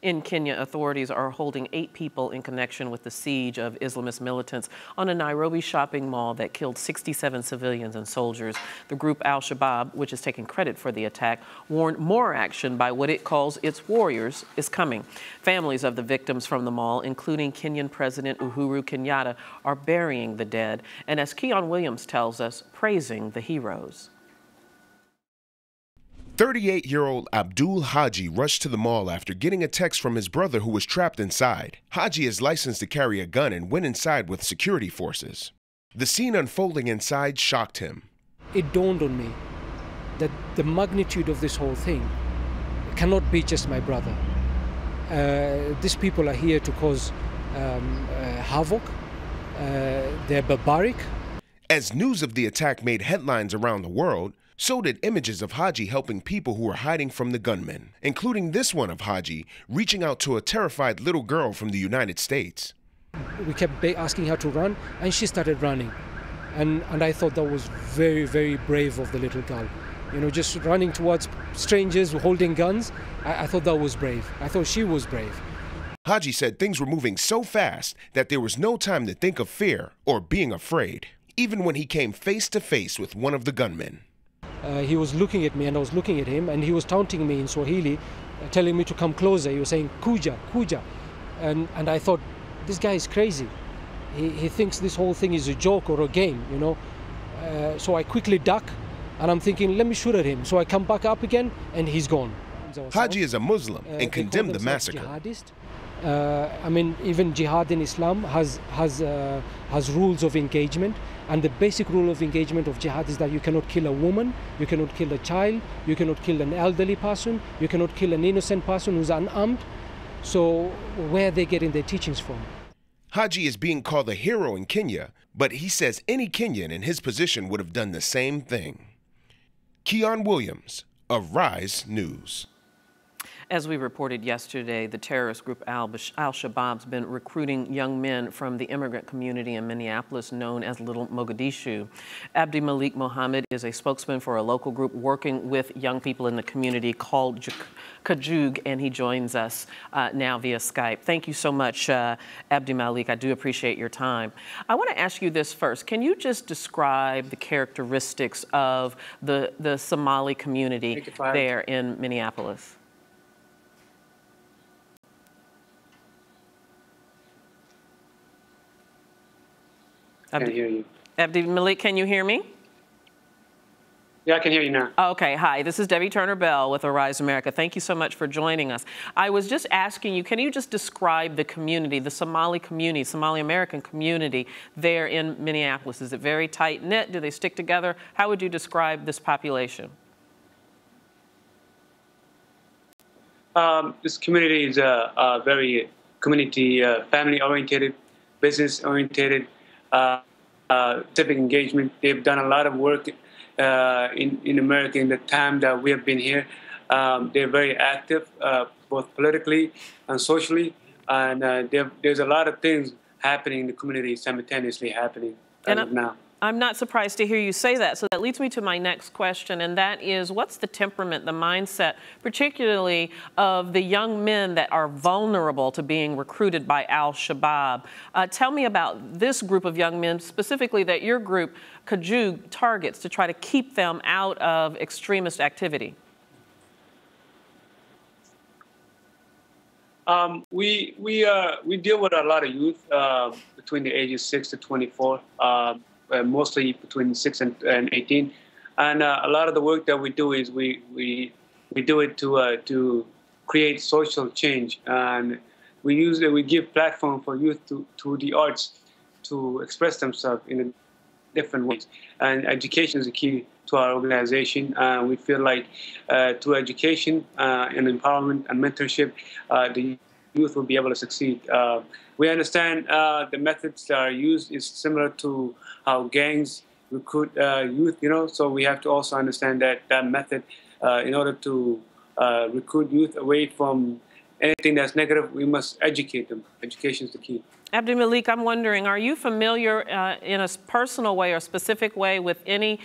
In Kenya, authorities are holding 8 people in connection with the siege of Islamist militants on a Nairobi shopping mall that killed 67 civilians and soldiers. The group Al-Shabaab, which is taking credit for the attack, warned more action by what it calls its warriors is coming. Families of the victims from the mall, including Kenyan President Uhuru Kenyatta, are burying the dead, and as Keon Williams tells us, praising the heroes. 38-year-old Abdul Haji rushed to the mall after getting a text from his brother who was trapped inside. Haji is licensed to carry a gun and went inside with security forces. The scene unfolding inside shocked him. It dawned on me that the magnitude of this whole thing cannot be just my brother. These people are here to cause havoc. They're barbaric. As news of the attack made headlines around the world, so did images of Haji helping people who were hiding from the gunmen, including this one of Haji reaching out to a terrified little girl from the United States. We kept asking her to run, and she started running. And I thought that was very, very brave of the little girl. You know, just running towards strangers holding guns. I thought that was brave. I thought she was brave. Haji said things were moving so fast that there was no time to think of fear or being afraid, even when he came face to face with one of the gunmen. He was looking at me and I was looking at him, and he was taunting me in Swahili, telling me to come closer. He was saying, "Kuja, kuja." And I thought, this guy is crazy. He thinks this whole thing is a joke or a game, you know. So I quickly duck, and I'm thinking, let me shoot at him. So I come back up again, and he's gone. Haji is a Muslim and condemned the massacre. Jihadist. I mean, even jihad in Islam has rules of engagement, and the basic rule of engagement of jihad is that you cannot kill a woman, you cannot kill a child, you cannot kill an elderly person, you cannot kill an innocent person who's unarmed. So where are they getting their teachings from? Haji is being called a hero in Kenya, but he says any Kenyan in his position would have done the same thing. Keon Williams, Arise News. As we reported yesterday, the terrorist group Al-Shabaab's been recruiting young men from the immigrant community in Minneapolis known as Little Mogadishu. Abdimalik Mohamed is a spokesman for a local group working with young people in the community called Joog, and he joins us now via Skype. Thank you so much, Abdimalik. I do appreciate your time. I want to ask you this first. Can you just describe the characteristics of the Somali community there in Minneapolis? I can hear you. Abdimalik, can you hear me? Yeah, I can hear you now. Okay, hi. This is Debbie Turner-Bell with Arise America. Thank you so much for joining us. I was just asking you, can you just describe the community, the Somali community, Somali-American community there in Minneapolis? Is it very tight-knit? Do they stick together? How would you describe this population? This community is very community, family-oriented, business-oriented, civic engagement. They've done a lot of work in America in the time that we have been here. They're very active, both politically and socially, and there's a lot of things happening in the community simultaneously happening as of now. I'm not surprised to hear you say that. So that leads me to my next question, and that is, what's the temperament, the mindset, particularly of the young men that are vulnerable to being recruited by Al-Shabaab? Tell me about this group of young men, specifically that your group, Joog, targets to try to keep them out of extremist activity. We deal with a lot of youth between the ages 6 to 24. Mostly between 6 and 18, and a lot of the work that we do is we do it to create social change, and we give platform for youth to the arts to express themselves in different ways, and education is a key to our organization. We feel like through education and empowerment and mentorship, the youth will be able to succeed. We understand the methods that are used is similar to how gangs recruit youth, you know, so we have to also understand that method in order to recruit youth away from anything that's negative, we must educate them. Education is the key. Abdimalik, I'm wondering, are you familiar in a personal way or specific way with any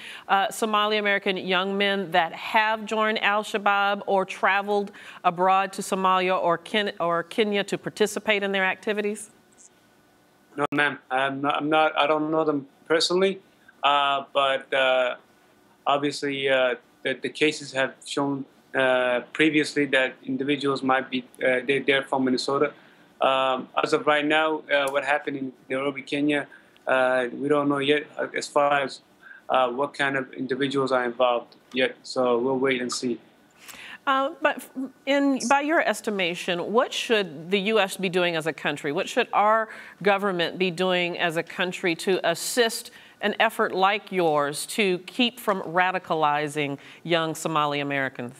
Somali-American young men that have joined Al-Shabaab or traveled abroad to Somalia or Kenya to participate in their activities? No, ma'am. I don't know them personally, but obviously the cases have shown previously that individuals might be they're from Minnesota. As of right now, what happened in Nairobi, Kenya, we don't know yet as far as what kind of individuals are involved yet. So we'll wait and see. But by your estimation, what should the U.S. be doing as a country? What should our government be doing as a country to assist an effort like yours to keep from radicalizing young Somali Americans?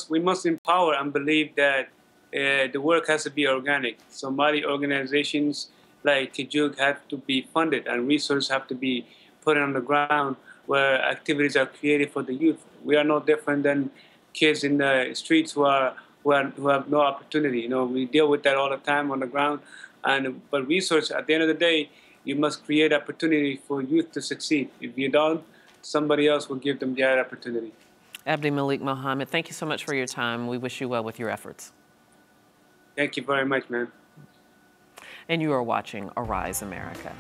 We must empower and believe that the work has to be organic. Somali organizations like Joog have to be funded and resources have to be put on the ground where activities are created for the youth. We are no different than kids in the streets who have no opportunity. You know, we deal with that all the time on the ground. But research, at the end of the day, you must create opportunity for youth to succeed. If you don't, somebody else will give them that opportunity. Abdimalik Mohamed, thank you so much for your time. We wish you well with your efforts. Thank you very much, man. And you are watching Arise America.